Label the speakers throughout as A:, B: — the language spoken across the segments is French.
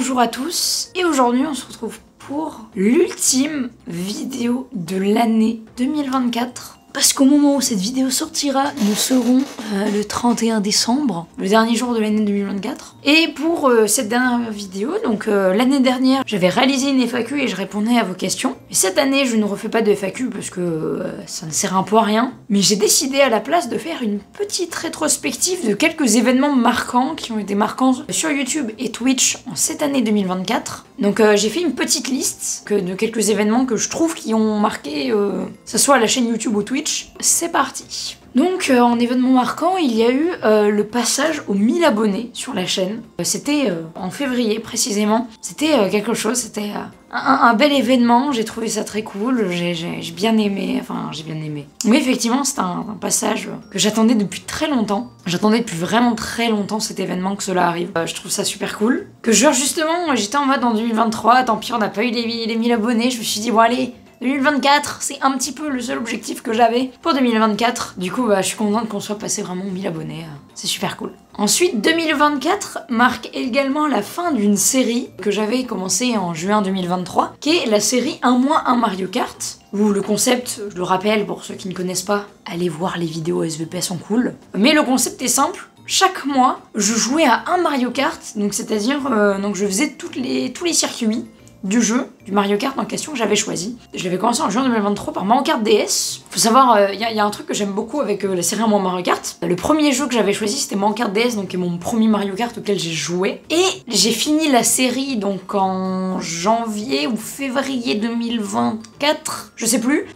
A: Bonjour à tous, et aujourd'hui on se retrouve pour l'ultime vidéo de l'année 2024. Parce qu'au moment où cette vidéo sortira, nous serons le 31 décembre, le dernier jour de l'année 2024. Et pour cette dernière vidéo, donc l'année dernière, j'avais réalisé une FAQ et je répondais à vos questions. Et cette année, je ne refais pas de FAQ parce que ça ne sert un peu à rien. Mais j'ai décidé à la place de faire une petite rétrospective de quelques événements marquants qui ont été marquants sur YouTube et Twitch en cette année 2024. Donc j'ai fait une petite liste de quelques événements que je trouve qui ont marqué, que ce soit la chaîne YouTube ou Twitch. C'est parti. Donc en événement marquant, il y a eu le passage aux 1000 abonnés sur la chaîne. C'était en février précisément. C'était quelque chose, c'était un bel événement, j'ai trouvé ça très cool, j'ai bien aimé, Oui, effectivement, c'est un passage que j'attendais depuis très longtemps. J'attendais depuis vraiment très longtemps cet événement que cela arrive. Je trouve ça super cool. Que genre justement, j'étais en mode en 2023, tant pis on n'a pas eu les 1000 abonnés, je me suis dit bon allez, 2024, c'est un petit peu le seul objectif que j'avais pour 2024. Du coup, je suis contente qu'on soit passé vraiment 1000 abonnés. C'est super cool. Ensuite, 2024 marque également la fin d'une série que j'avais commencé en juin 2023, qui est la série 1 mois 1 Mario Kart, où le concept, je le rappelle pour ceux qui ne connaissent pas, allez voir les vidéos SVP, sont cool. Mais le concept est simple. Chaque mois, je jouais à un Mario Kart, donc c'est-à-dire donc je faisais tous les circuits du jeu, du Mario Kart en question que j'avais choisi. Je l'avais commencé en juin 2023 par Mario Kart DS. Faut savoir, il y a un truc que j'aime beaucoup avec la série 1 mois Mario Kart. Le premier jeu que j'avais choisi, c'était Mario Kart DS, donc qui est mon premier Mario Kart auquel j'ai joué. Et j'ai fini la série donc en janvier ou février 2024, je sais plus.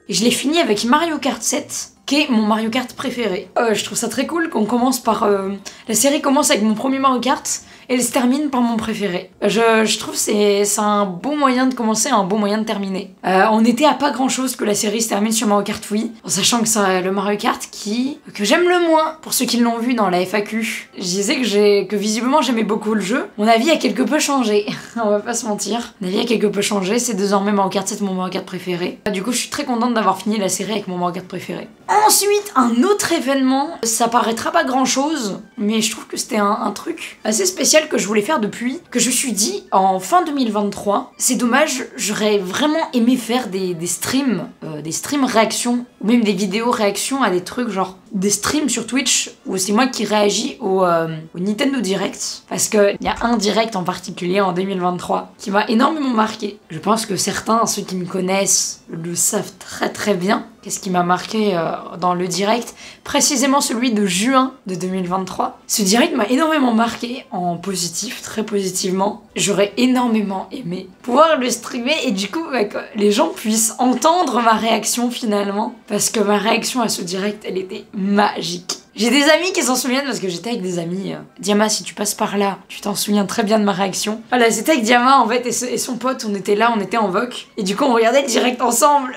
A: Et je l'ai fini avec Mario Kart 7, qui est mon Mario Kart préféré. Je trouve ça très cool qu'on commence par... la série commence avec mon premier Mario Kart, et elle se termine par mon préféré. Je trouve que c'est un bon moyen de commencer, un bon moyen de terminer. On était à pas grand chose que la série se termine sur Mario Kart Wii, en sachant que c'est le Mario Kart que j'aime le moins. Pour ceux qui l'ont vu dans la FAQ, je disais que visiblement j'aimais beaucoup le jeu. Mon avis a quelque peu changé, on va pas se mentir. Mon avis a quelque peu changé, c'est désormais Mario Kart 7 mon Mario Kart préféré. Du coup je suis très contente d'avoir fini la série avec mon Mario Kart préféré. Ensuite, un autre événement, ça paraîtra pas grand chose, mais je trouve que c'était un truc assez spécial que je voulais faire depuis, que je me suis dit en fin 2023, c'est dommage, j'aurais vraiment aimé faire des streams réactions, ou même des vidéos réactions à des trucs genre des streams sur Twitch où c'est moi qui réagis au Nintendo Direct, parce qu'il y a un direct en particulier en 2023 qui m'a énormément marqué. Je pense que certains, ceux qui me connaissent, le savent très très bien. Qu'est-ce qui m'a marqué dans le direct, précisément celui de juin de 2023. Ce direct m'a énormément marqué en positif, très positivement. J'aurais énormément aimé pouvoir le streamer et du coup que les gens puissent entendre ma réaction finalement, parce que ma réaction à ce direct, elle était magique. J'ai des amis qui s'en souviennent parce que j'étais avec des amis. Diama, si tu passes par là, tu t'en souviens très bien de ma réaction. Voilà, c'était avec Diama en fait et son pote, on était là, on était en voc. Et du coup, on regardait le direct ensemble.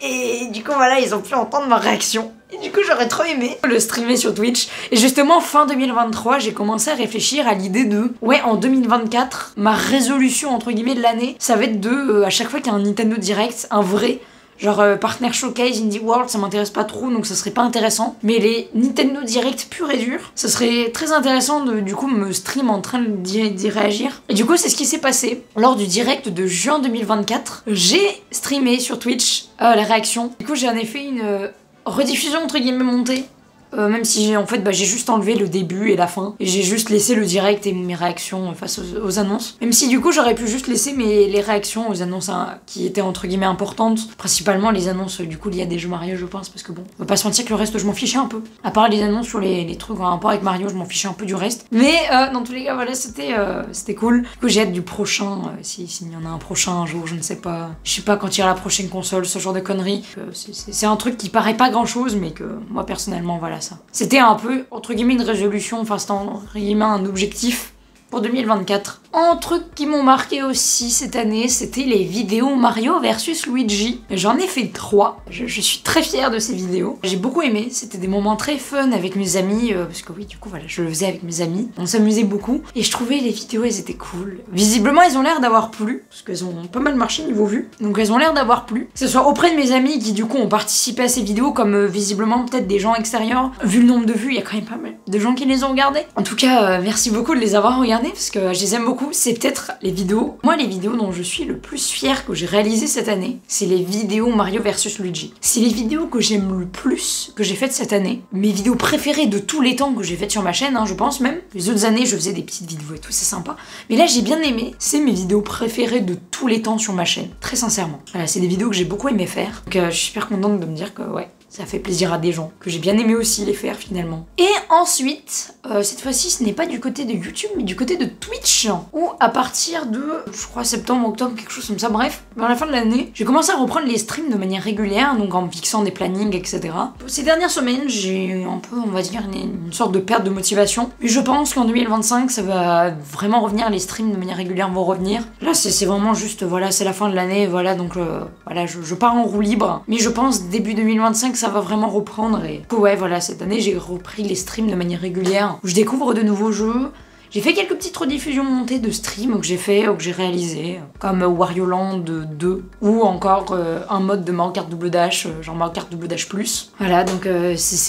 A: Et du coup, voilà, ils ont pu entendre ma réaction. Et du coup, j'aurais trop aimé le streamer sur Twitch. Et justement, fin 2023, j'ai commencé à réfléchir à l'idée de... Ouais, en 2024, ma résolution, entre guillemets, de l'année, ça va être de, à chaque fois qu'il y a un Nintendo Direct, un vrai... Genre Partner Showcase, Indie World, ça m'intéresse pas trop, donc ça serait pas intéressant. Mais les Nintendo Direct purs et durs, ça serait très intéressant de du coup me stream en train d'y réagir. Et du coup, c'est ce qui s'est passé. Lors du direct de juin 2024, j'ai streamé sur Twitch les réactions. Du coup, j'en ai fait une rediffusion entre guillemets montée. Même si j'ai juste enlevé le début et la fin. Et j'ai juste laissé le direct et mes réactions face aux annonces. Même si du coup j'aurais pu juste laisser les réactions aux annonces qui étaient entre guillemets importantes. Principalement les annonces du coup liées à des jeux Mario je pense. Parce que bon, on va pas se mentir que le reste je m'en fichais un peu. À part les annonces sur les trucs en rapport avec Mario, je m'en fichais un peu du reste. Mais dans tous les cas voilà, c'était cool. Du coup j'ai hâte du prochain, s'il y en a un prochain un jour, je ne sais pas. Je sais pas quand il y aura la prochaine console, ce genre de conneries. C'est un truc qui paraît pas grand chose mais que moi personnellement voilà. C'était un peu, entre guillemets, une résolution, enfin c'était entre guillemets un objectif pour 2024. En truc qui m'ont marqué aussi cette année, c'était les vidéos Mario versus Luigi. J'en ai fait 3. Je suis très fière de ces vidéos. J'ai beaucoup aimé. C'était des moments très fun avec mes amis. Parce que oui, du coup, voilà, je le faisais avec mes amis. On s'amusait beaucoup. Et je trouvais les vidéos, elles étaient cool. Visiblement, elles ont l'air d'avoir plu. Parce qu'elles ont pas mal marché niveau vue. Donc elles ont l'air d'avoir plu. Que ce soit auprès de mes amis qui, du coup, ont participé à ces vidéos, comme visiblement peut-être des gens extérieurs. Vu le nombre de vues, il y a quand même pas mal de gens qui les ont regardées. En tout cas, merci beaucoup de les avoir regardées. Parce que je les aime beaucoup. C'est peut-être les vidéos. Moi, les vidéos dont je suis le plus fière que j'ai réalisées cette année, c'est les vidéos Mario versus Luigi. C'est les vidéos que j'aime le plus que j'ai faites cette année. Mes vidéos préférées de tous les temps que j'ai faites sur ma chaîne, hein, je pense même. Les autres années, je faisais des petites vidéos et tout, c'est sympa. Mais là, j'ai bien aimé. C'est mes vidéos préférées de tous les temps sur ma chaîne. Très sincèrement. Voilà, c'est des vidéos que j'ai beaucoup aimé faire. Donc, je suis super contente de me dire que, ouais, ça fait plaisir à des gens, que j'ai bien aimé aussi les faire finalement. Et ensuite, cette fois-ci, ce n'est pas du côté de YouTube, mais du côté de Twitch, où à partir de, je crois, septembre, octobre, quelque chose comme ça, bref, vers la fin de l'année, j'ai commencé à reprendre les streams de manière régulière, donc en fixant des plannings, etc. Ces dernières semaines, j'ai eu un peu, on va dire, une sorte de perte de motivation. Mais je pense qu'en 2025, ça va vraiment revenir, les streams de manière régulière vont revenir. Là, c'est vraiment juste, voilà, c'est la fin de l'année, voilà, donc voilà, je pars en roue libre. Mais je pense, début 2025, ça va vraiment reprendre et ouais, voilà, cette année j'ai repris les streams de manière régulière où je découvre de nouveaux jeux. J'ai fait quelques petites rediffusions montées de streams que j'ai fait ou que j'ai réalisé, comme Wario Land 2 ou encore un mode de Mario Kart Double Dash, genre Mario Kart Double Dash Plus. Voilà, donc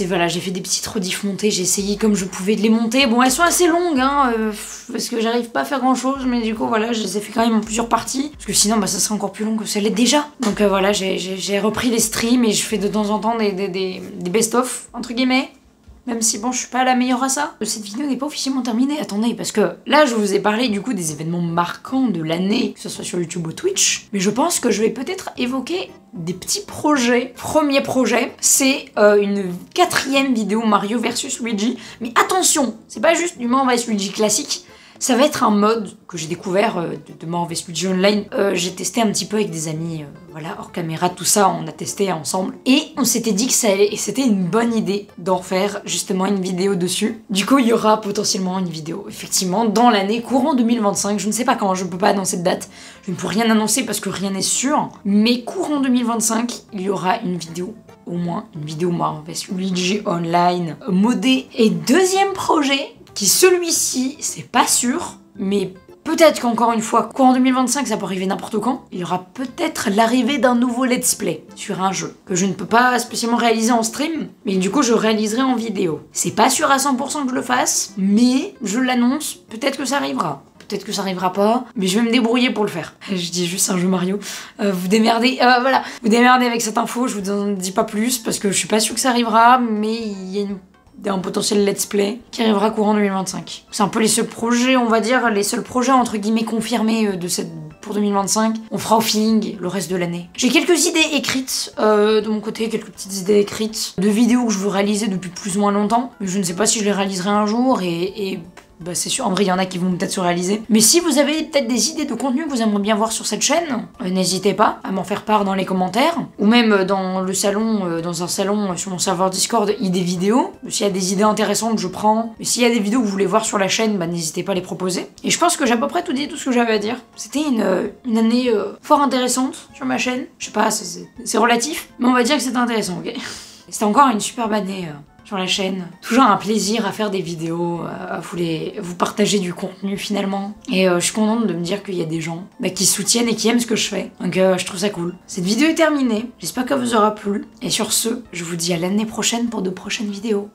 A: voilà, j'ai fait des petites rediff montées, j'ai essayé comme je pouvais de les monter. Bon, elles sont assez longues, hein, parce que j'arrive pas à faire grand chose, mais du coup, voilà, je les ai fait quand même en plusieurs parties, parce que sinon, bah, ça serait encore plus long que ça l'est déjà. Donc voilà, j'ai repris les streams et je fais de temps en temps des best-of, entre guillemets. Même si bon, je suis pas la meilleure à ça. Cette vidéo n'est pas officiellement terminée, attendez, parce que là, je vous ai parlé du coup des événements marquants de l'année, que ce soit sur YouTube ou Twitch, mais je pense que je vais peut-être évoquer des petits projets. Premier projet, c'est une 4e vidéo Mario versus Luigi, mais attention, c'est pas juste du Mario vs Luigi classique, ça va être un mode que j'ai découvert de Mario vs Luigi Online. J'ai testé un petit peu avec des amis, voilà, hors caméra, tout ça, on a testé ensemble. Et on s'était dit que ça allait, et c'était une bonne idée d'en faire justement une vidéo dessus. Du coup, il y aura potentiellement une vidéo, effectivement, dans l'année courant 2025. Je ne sais pas quand, je ne peux pas annoncer de date. Je ne peux rien annoncer parce que rien n'est sûr. Mais courant 2025, il y aura une vidéo. Au moins une vidéo Mario vs Luigi Online modée. Et deuxième projet, qui celui-ci, c'est pas sûr, mais peut-être qu'encore une fois, courant 2025, ça peut arriver n'importe quand, il y aura peut-être l'arrivée d'un nouveau let's play sur un jeu, que je ne peux pas spécialement réaliser en stream, mais du coup je réaliserai en vidéo. C'est pas sûr à 100% que je le fasse, mais je l'annonce, peut-être que ça arrivera. Peut-être que ça arrivera pas, mais je vais me débrouiller pour le faire. Je dis juste un jeu Mario. Vous démerdez, voilà, vous démerdez avec cette info, je vous en dis pas plus, parce que je suis pas sûre que ça arrivera, mais il y a un potentiel let's play qui arrivera courant 2025. C'est un peu les seuls projets, on va dire, les seuls projets entre guillemets confirmés pour 2025. On fera au feeling le reste de l'année. J'ai quelques idées écrites de mon côté, quelques petites idées écrites de vidéos que je veux réaliser depuis plus ou moins longtemps. Mais je ne sais pas si je les réaliserai un jour et bah c'est sûr, en vrai, il y en a qui vont peut-être se réaliser. Mais si vous avez peut-être des idées de contenu que vous aimeriez bien voir sur cette chaîne, n'hésitez pas à m'en faire part dans les commentaires. Ou même dans le salon, dans un salon sur mon serveur Discord, idées vidéos. S'il y a des idées intéressantes, je prends. Mais s'il y a des vidéos que vous voulez voir sur la chaîne, bah n'hésitez pas à les proposer. Et je pense que j'ai à peu près tout dit, tout ce que j'avais à dire. C'était une année fort intéressante sur ma chaîne. Je sais pas, c'est relatif, mais on va dire que c'était intéressant, ok? C'était encore une superbe année sur la chaîne. Toujours un plaisir à faire des vidéos, à vous partager du contenu finalement. Et je suis contente de me dire qu'il y a des gens qui soutiennent et qui aiment ce que je fais. Donc je trouve ça cool. Cette vidéo est terminée. J'espère qu'elle vous aura plu. Et sur ce, je vous dis à l'année prochaine pour de prochaines vidéos.